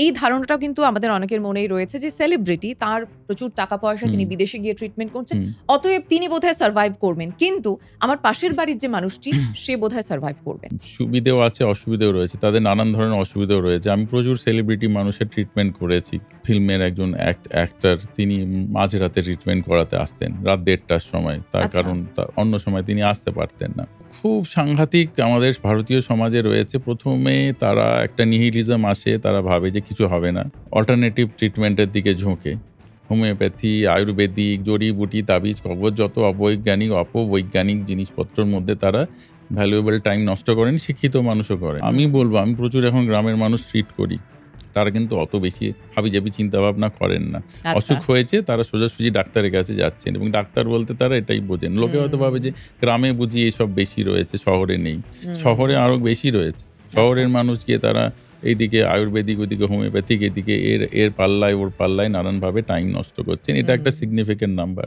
এই ধারণাটাও কিন্তু আমাদের অনেকের মনেই রয়েছে যে সেলিব্রিটি, তার প্রচুর টাকা পয়সা, তিনি বিদেশে গিয়ে ট্রিটমেন্ট করছেন, অতএব তিনি বোধহয় সার্ভাইভ করবেন। কিন্তু আমার পাশের বাড়ির যে মানুষটি সে বোধহয় সার্ভাইভ করবে। সুবিধেও আছে, অসুবিধেও রয়েছে। তাদের নানান ধরনের অসুবিধাও রয়েছে। আমি প্রচুর সেলিব্রিটি মানুষের ট্রিটমেন্ট করেছি। ফিল্মের একজন অ্যাক্টর, তিনি মাঝরাতে ট্রিটমেন্ট করাতে আসতেন রাত ১:৩০টার সময়। তার কারণ অন্য সময় তিনি আসতে পারতেন না। খুব সাংঘাতিক আমাদের ভারতীয় সমাজে রয়েছে। প্রথমে তারা একটা নিহিলিজম আসে, তারা ভাবে যে কিছু হবে না, অল্টারনেটিভ ট্রিটমেন্টের দিকে ঝোঁকে। হোমিওপ্যাথি, আয়ুর্বেদিক, জড়িবুটি, তাবিজ, কবজ, যত অবৈজ্ঞানিক অপবৈজ্ঞানিক জিনিসপত্রের মধ্যে তারা ভ্যালুয়েবল টাইম নষ্ট করেন, শিক্ষিত মানুষও করেন। আমি বলবো, আমি প্রচুর এখন গ্রামের মানুষ ট্রিট করি, তারা কিন্তু অত বেশি হাবিজাবি চিন্তাভাবনা করেন না। অসুখ হয়েছে, তারা সোজাসুজি ডাক্তারের কাছে যাচ্ছেন, এবং ডাক্তার বলতে তারা এটাই বোঝেন। লোকে হয়তো ভাবে যে গ্রামে বুঝি এসব বেশি রয়েছে, শহরে নেই। শহরে আরো বেশি রয়েছে। শহরের মানুষ গিয়ে তারা এইদিকে আয়ুর্বেদিক, ওইদিকে হোমিওপ্যাথিক, এদিকে এর পাল্লায় ওর পাল্লায় নানানভাবে টাইম নষ্ট করছেন। এটা একটা সিগনিফিকেন্ট নাম্বার।